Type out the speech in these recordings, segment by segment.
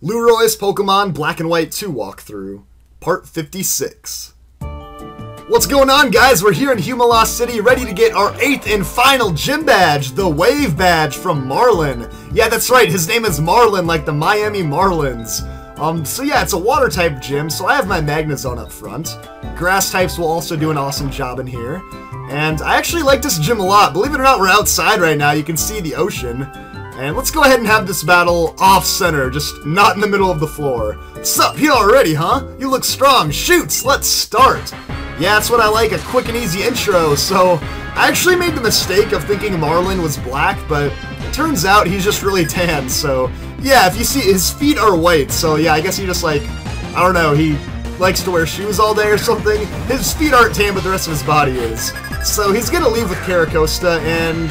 Lueroi's Pokemon Black and White 2 walkthrough, Part 56. What's going on, guys? We're here in Humalast City, ready to get our 8th and final gym badge, the Wave Badge from Marlon. Yeah, that's right, his name is Marlon, like the Miami Marlins. So yeah, it's a water-type gym, so I have my Magnezone up front. Grass types will also do an awesome job in here. And I actually like this gym a lot. Believe it or not, we're outside right now. You can see the ocean. And let's go ahead and have this battle off-center, just not in the middle of the floor. Sup, you already, huh? You look strong. Shoots, let's start. Yeah, that's what I like, a quick and easy intro. So, I actually made the mistake of thinking Marlon was black, but it turns out he's just really tan. So, yeah, if you see, his feet are white. So, yeah, I guess he just, like, I don't know, he likes to wear shoes all day or something. His feet aren't tan, but the rest of his body is. So, he's gonna leave with Caracosta, and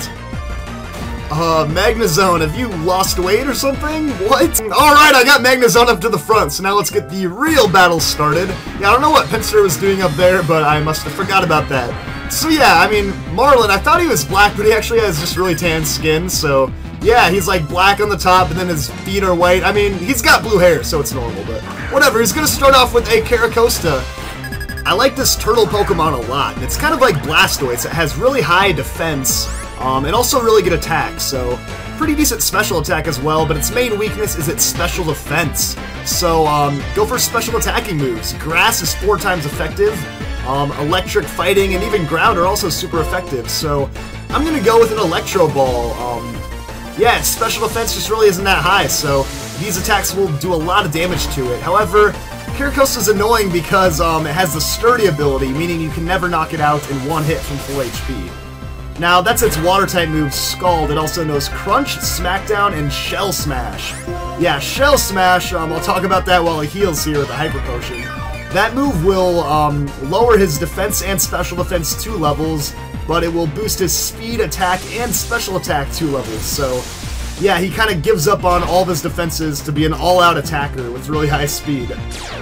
Magnezone, have you lost weight or something? What? Alright, I got Magnezone up to the front, so now let's get the real battle started. Yeah, I don't know what Pinsir was doing up there, but I must have forgot about that. So yeah, I mean, Marlon, I thought he was black, but he actually has just really tan skin, so yeah, he's like black on the top, and then his feet are white. I mean, he's got blue hair, so it's normal, but whatever. He's gonna start off with a Caracosta. I like this turtle Pokemon a lot. It's kind of like Blastoise. It has really high defense, and also really good attack, so pretty decent special attack as well, but its main weakness is its special defense. So go for special attacking moves. Grass is 4 times effective, electric, fighting, and even ground are also super effective, so I'm gonna go with an Electro Ball. Yeah, its special defense just really isn't that high, so these attacks will do a lot of damage to it. However, Caracosta is annoying because it has the sturdy ability, meaning you can never knock it out in one hit from full HP. Now, that's its water-type move, Scald. It also knows Crunch, Smackdown, and Shell Smash. Yeah, Shell Smash, I'll talk about that while he heals here with the Hyper Potion. That move will lower his defense and special defense 2 levels, but it will boost his speed, attack, and special attack 2 levels, so yeah, he kind of gives up on all of his defenses to be an all-out attacker with really high speed.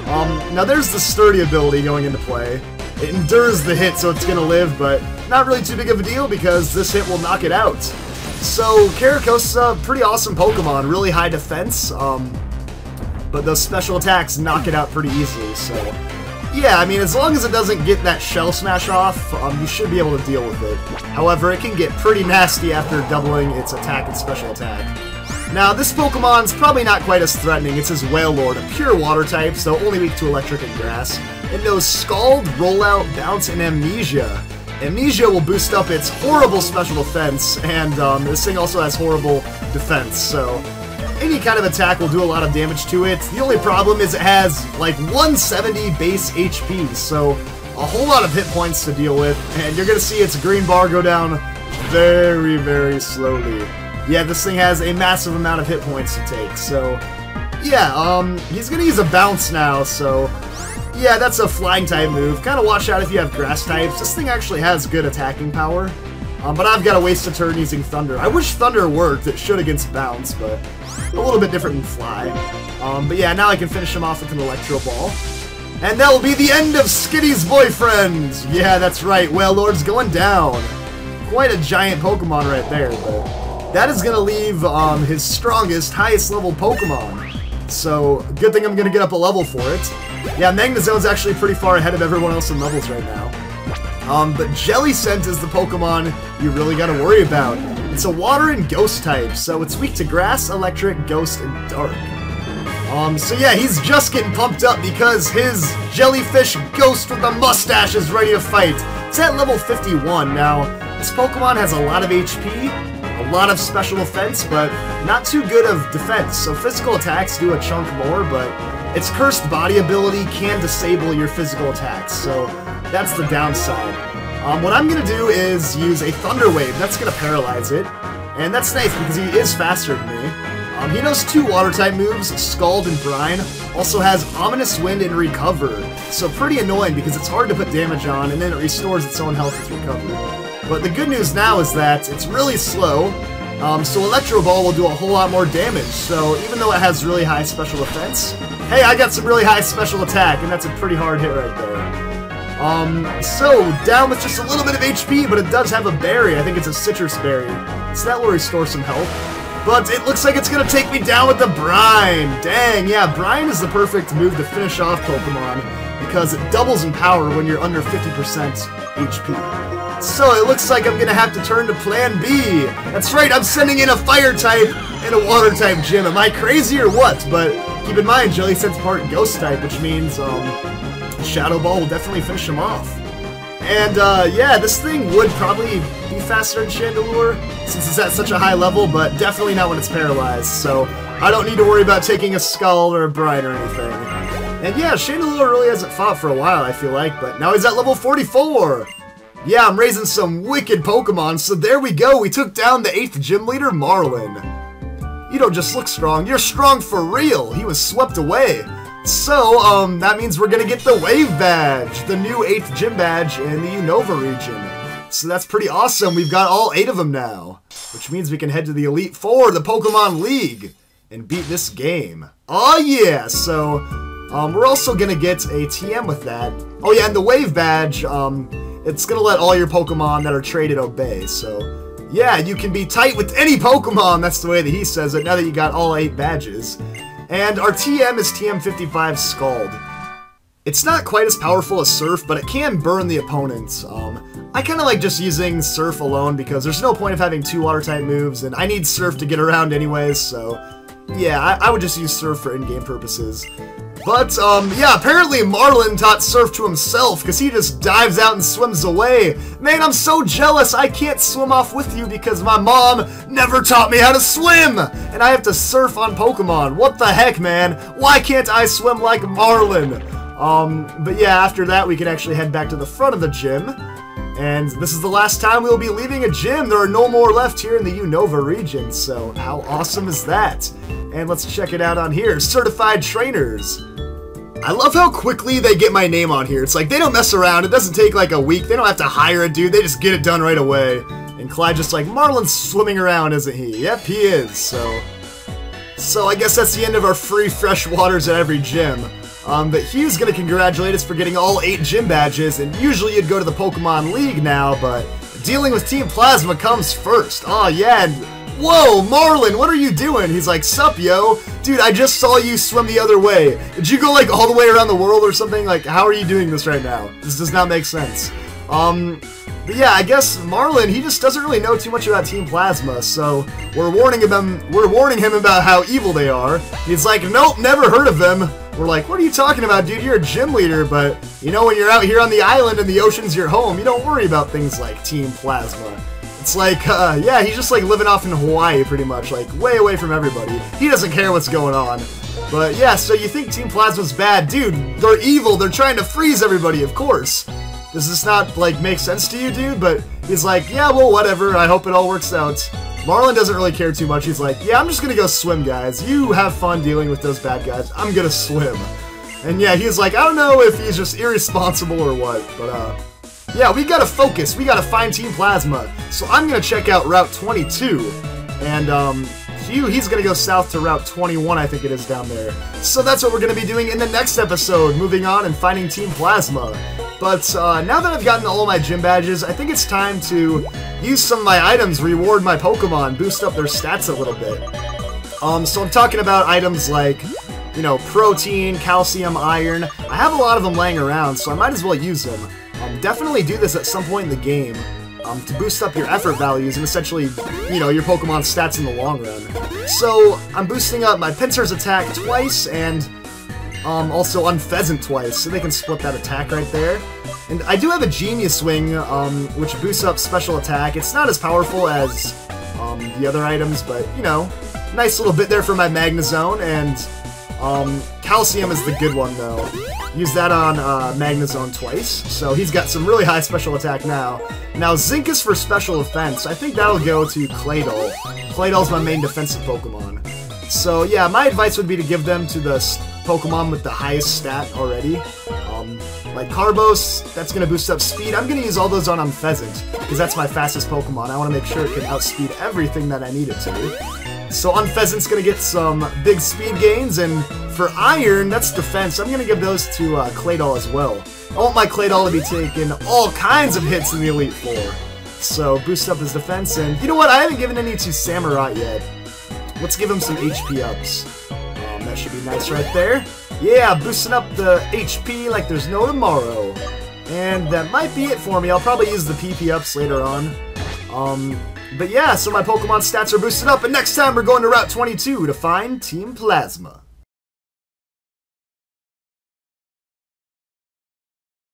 Now there's the sturdy ability going into play. It endures the hit, so it's going to live, but not really too big of a deal because this hit will knock it out. So, Caracosta, pretty awesome Pokemon, really high defense, but those special attacks knock it out pretty easily, so yeah, I mean, as long as it doesn't get that Shell Smash off, you should be able to deal with it. However, it can get pretty nasty after doubling its attack and special attack. Now, this Pokemon's probably not quite as threatening. It's his Wailord, a pure water type, so only weak to electric and grass. It knows Scald, Rollout, Bounce, and Amnesia. Amnesia will boost up its horrible special defense, and this thing also has horrible defense, so any kind of attack will do a lot of damage to it. The only problem is it has like 170 base HP, so a whole lot of hit points to deal with, and you're gonna see its green bar go down very, very slowly. Yeah, this thing has a massive amount of hit points to take, so yeah, he's gonna use a Bounce now, so yeah, that's a flying type move. Kind of watch out if you have grass types. This thing actually has good attacking power, but I've got to waste a turn using Thunder. I wish Thunder worked. It should against Bounce, but a little bit different than Fly. But yeah, now I can finish him off with an Electro Ball. And that will be the end of Skitty's boyfriend! Yeah, that's right, Wailord's going down. Quite a giant Pokemon right there, but that is going to leave his strongest, highest level Pokemon. So, good thing I'm going to get up a level for it. Yeah, Magnezone's actually pretty far ahead of everyone else in levels right now. But Jellicent is the Pokemon you really got to worry about. It's a water and ghost type, so it's weak to grass, electric, ghost, and dark. So yeah, he's just getting pumped up because his jellyfish ghost with a mustache is ready to fight. It's at level 51. Now, this Pokemon has a lot of HP, a lot of special defense, but not too good of defense. So physical attacks do a chunk more, but its cursed body ability can disable your physical attacks, so that's the downside. What I'm going to do is use a Thunder Wave. That's going to paralyze it, and that's nice because he is faster than me. He knows 2 water-type moves, Scald and Brine, also has Ominous Wind and Recover, so pretty annoying because it's hard to put damage on, and then it restores its own health with Recover. But the good news now is that it's really slow, so Electro Ball will do a whole lot more damage, so even though it has really high special defense, hey, I got some really high special attack, and that's a pretty hard hit right there. So, down with just a little bit of HP, but it does have a berry. I think it's a citrus berry, so that will restore some health. But it looks like it's going to take me down with the Brine. Dang, yeah, Brine is the perfect move to finish off Pokemon because it doubles in power when you're under 50% HP. So it looks like I'm going to have to turn to Plan B. That's right, I'm sending in a Fire type and a Water type gym. Am I crazy or what? But keep in mind, Jelly Sent's part Ghost type, which means Shadow Ball will definitely finish him off. And yeah, this thing would probably be faster than Chandelure since it's at such a high level, but definitely not when it's paralyzed. So I don't need to worry about taking a Skull or a Brine or anything. And yeah, Chandelure really hasn't fought for a while, I feel like, but now he's at level 44. Yeah, I'm raising some wicked Pokemon, so there we go. We took down the 8th gym leader, Marlon. You don't just look strong, you're strong for real. He was swept away. So, that means we're gonna get the Wave Badge, the new 8th gym badge in the Unova region. So that's pretty awesome. We've got all 8 of them now, which means we can head to the Elite Four, the Pokemon League, and beat this game. Oh yeah, so, we're also gonna get a TM with that. Oh yeah, and the Wave Badge, it's gonna let all your Pokemon that are traded obey, so yeah, you can be tight with any Pokemon, that's the way that he says it, now that you got all 8 badges. And our TM is TM55 Scald. It's not quite as powerful as Surf, but it can burn the opponents. I kind of like just using Surf alone because there's no point of having 2 Water-type moves, and I need Surf to get around anyways, so yeah, I would just use Surf for in-game purposes. But, yeah, apparently Marlon taught Surf to himself, because he just dives out and swims away. Man, I'm so jealous I can't swim off with you because my mom never taught me how to swim! And I have to surf on Pokemon. What the heck, man? Why can't I swim like Marlon? But yeah, after that we can actually head back to the front of the gym. And this is the last time we'll be leaving a gym. There are no more left here in the Unova region, so how awesome is that? And let's check it out on here. Certified Trainers. I love how quickly they get my name on here. It's like, they don't mess around. It doesn't take like a week. They don't have to hire a dude. They just get it done right away. And Clyde just like, Marlon's swimming around, isn't he? Yep, he is. So I guess that's the end of our free fresh waters at every gym. But Hugh's gonna congratulate us for getting all 8 gym badges, and usually you'd go to the Pokemon League now, but dealing with Team Plasma comes first. Oh yeah, and whoa, Marlon, what are you doing? He's like, sup, yo? Dude, I just saw you swim the other way. Did you go like all the way around the world or something? Like, how are you doing this right now? This does not make sense. But yeah, I guess Marlon, he just doesn't really know too much about Team Plasma, so we're warning him about how evil they are. He's like, nope, never heard of them. We're like, what are you talking about, dude? You're a gym leader, but you know, when you're out here on the island and the ocean's your home, you don't worry about things like Team Plasma. It's like, yeah, he's just like living off in Hawaii pretty much, like way away from everybody. He doesn't care what's going on. But yeah, so you think Team Plasma's bad. Dude, they're evil, they're trying to freeze everybody, of course. Does this not, like, make sense to you, dude? But he's like, yeah, well, whatever, I hope it all works out. Marlon doesn't really care too much. He's like, yeah, I'm just gonna go swim, guys. You have fun dealing with those bad guys. I'm gonna swim. And yeah, he's like, I don't know if he's just irresponsible or what, but, yeah, we gotta focus. We gotta find Team Plasma. So I'm gonna check out Route 22. And, Hugh, he's gonna go south to Route 21, I think it is, down there. So that's what we're gonna be doing in the next episode, moving on and finding Team Plasma. But now that I've gotten all my gym badges, I think it's time to use some of my items, reward my Pokemon, boost up their stats a little bit. So I'm talking about items like, you know, protein, calcium, iron. I have a lot of them laying around, so I might as well use them. Definitely do this at some point in the game to boost up your effort values and essentially, you know, your Pokemon's stats in the long run. So I'm boosting up my Pinsir's attack twice and also Unpheasant twice, so they can split that attack right there. And I do have a Genius Wing, which boosts up special attack. It's not as powerful as the other items, but, you know, nice little bit there for my Magnezone, and Calcium is the good one, though. Use that on Magnezone twice, so he's got some really high special attack now. Now, Zinc is for special defense. I think that'll go to Claydol. Claydol's my main defensive Pokemon. So, yeah, my advice would be to give them to the Pokemon with the highest stat already. Like Carbos, that's going to boost up speed. I'm going to use all those on Unpheasant, because that's my fastest Pokemon. I want to make sure it can outspeed everything that I need it to. So Unpheasant's going to get some big speed gains, and for Iron, that's defense. I'm going to give those to Claydol as well. I want my Claydol to be taking all kinds of hits in the Elite Four. So boost up his defense, and you know what? I haven't given any to Samurott yet. let's give him some HP ups. That should be nice right there. Yeah, boosting up the HP like there's no tomorrow. And that might be it for me. I'll probably use the PP ups later on. But yeah, so my Pokemon stats are boosted up, and next time we're going to Route 22 to find Team Plasma.